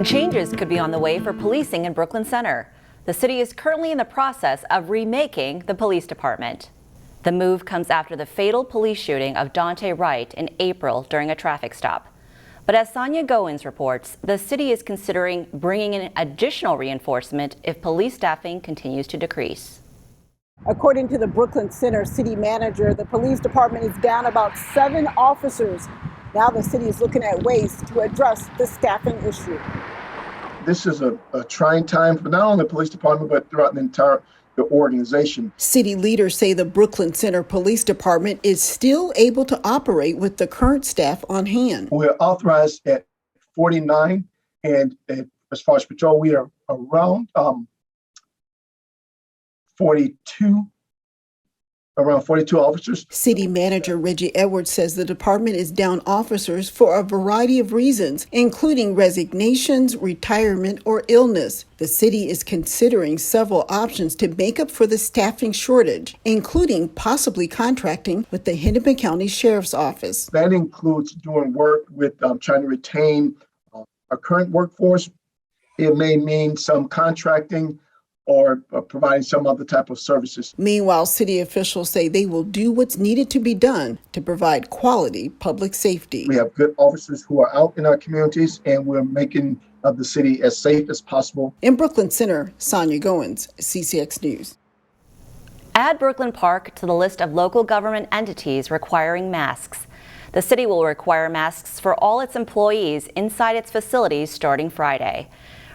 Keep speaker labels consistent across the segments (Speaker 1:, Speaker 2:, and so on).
Speaker 1: Changes could be on the way for policing in Brooklyn Center. The city is currently in the process of remaking the police department. The move comes after the fatal police shooting of Daunte Wright in April during a traffic stop. But as Sonia Goins reports, the city is considering bringing in additional reinforcement if police staffing continues to decrease.
Speaker 2: According to the Brooklyn Center city manager, the police department is down about 7 officers. Now the city is looking at ways to address the staffing issue.
Speaker 3: This is a trying time for not only the police department, but throughout the organization.
Speaker 2: City leaders say the Brooklyn Center Police Department is still able to operate with the current staff on hand.
Speaker 3: We're authorized at 49, and as far as patrol, we are around 42 officers.
Speaker 2: City manager Reggie Edwards says the department is down officers for a variety of reasons, including resignations, retirement, or illness. The city is considering several options to make up for the staffing shortage, including possibly contracting with the Hennepin County Sheriff's Office.
Speaker 3: That includes doing work with trying to retain our current workforce. It may mean some contracting or providing some other type of services.
Speaker 2: Meanwhile, city officials say they will do what's needed to be done to provide quality public safety.
Speaker 3: We have good officers who are out in our communities, and we're making the city as safe as possible.
Speaker 2: In Brooklyn Center, Sonia Goins, CCX News.
Speaker 1: Add Brooklyn Park to the list of local government entities requiring masks. The city will require masks for all its employees inside its facilities starting Friday.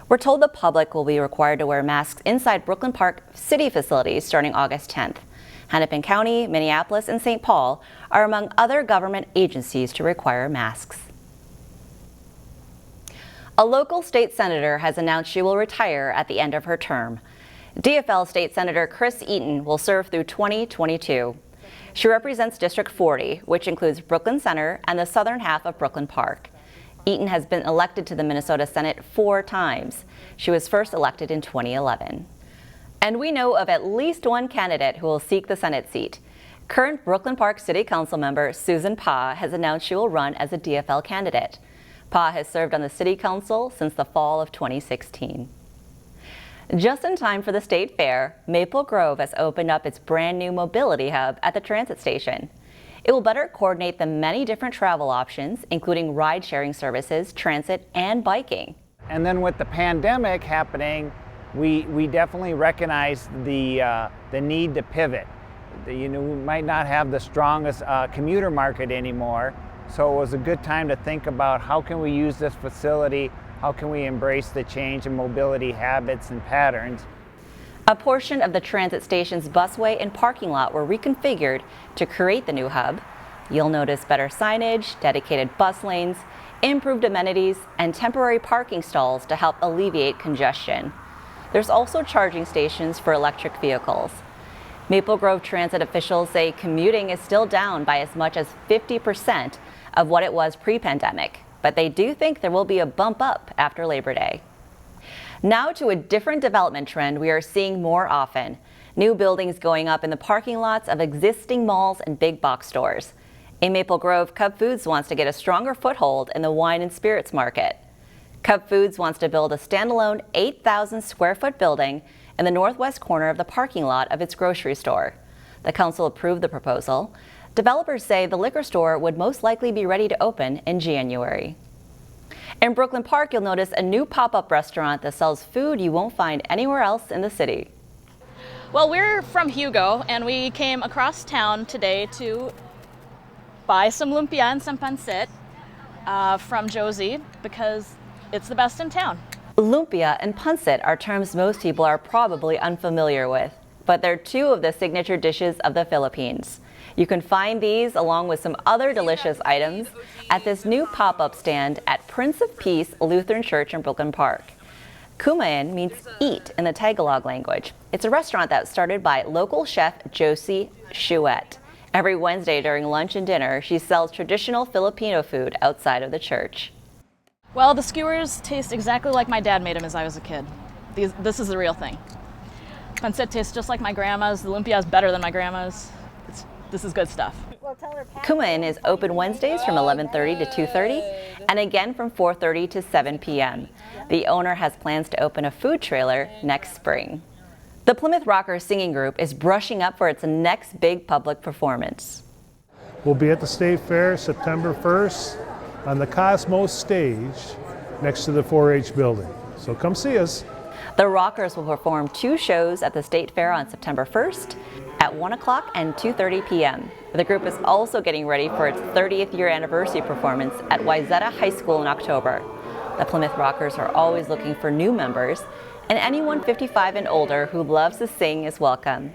Speaker 1: We're told the public will be required to wear masks inside Brooklyn Park city facilities starting August 10th. Hennepin County, Minneapolis, and St. Paul are among other government agencies to require masks. A local state senator has announced she will retire at the end of her term. DFL State Senator Chris Eaton will serve through 2022. She represents District 40, which includes Brooklyn Center and the southern half of Brooklyn Park. Eaton has been elected to the Minnesota Senate 4 times. She was first elected in 2011. And we know of at least one candidate who will seek the Senate seat. Current Brooklyn Park City Council member Susan Pa has announced she will run as a DFL candidate. Pa has served on the City Council since the fall of 2016. Just in time for the State Fair, Maple Grove has opened up its brand new mobility hub at the transit station. It will better coordinate the many different travel options, including ride-sharing services, transit, and biking.
Speaker 4: And then with the pandemic happening, we definitely recognize the need to pivot. We might not have the strongest commuter market anymore, so it was a good time to think about how can we use this facility, how can we embrace the change in mobility habits and patterns.
Speaker 1: A portion of the transit station's busway and parking lot were reconfigured to create the new hub. You'll notice better signage, dedicated bus lanes, improved amenities, and temporary parking stalls to help alleviate congestion. There's also charging stations for electric vehicles. Maple Grove Transit officials say commuting is still down by as much as 50% of what it was pre-pandemic, but they do think there will be a bump up after Labor Day. Now to a different development trend we are seeing more often. New buildings going up in the parking lots of existing malls and big box stores. In Maple Grove, Cub Foods wants to get a stronger foothold in the wine and spirits market. Cub Foods wants to build a standalone 8,000 square foot building in the northwest corner of the parking lot of its grocery store. The council approved the proposal. Developers say the liquor store would most likely be ready to open in January. In Brooklyn Park, you'll notice a new pop-up restaurant that sells food you won't find anywhere else in the city.
Speaker 5: Well, we're from Hugo, and we came across town today to buy some lumpia and some pancit from Josie because it's the best in town.
Speaker 1: Lumpia and pancit are terms most people are probably unfamiliar with, but they're 2 of the signature dishes of the Philippines. You can find these along with some other delicious items at this new pop-up stand at Prince of Peace Lutheran Church in Brooklyn Park. Kumain means eat in the Tagalog language. It's a restaurant that was started by local chef Josie Chouette. Every Wednesday during lunch and dinner, she sells traditional Filipino food outside of the church.
Speaker 5: Well, the skewers taste exactly like my dad made them as I was a kid. This is the real thing. Pancit tastes just like my grandma's. The lumpia is better than my grandma's. This is good stuff.
Speaker 1: Kumain is open Wednesdays from 11:30 to 2:30 and again from 4:30 to 7 p.m. The owner has plans to open a food trailer next spring. The Plymouth Rockers singing group is brushing up for its next big public performance.
Speaker 6: We'll be at the State Fair September 1st on the Cosmos stage next to the 4-H building. So come see us.
Speaker 1: The Rockers will perform 2 shows at the State Fair on September 1st at 1 o'clock and 2:30 p.m. The group is also getting ready for its 30th year anniversary performance at Wayzata High School in October. The Plymouth Rockers are always looking for new members, and anyone 55 and older who loves to sing is welcome.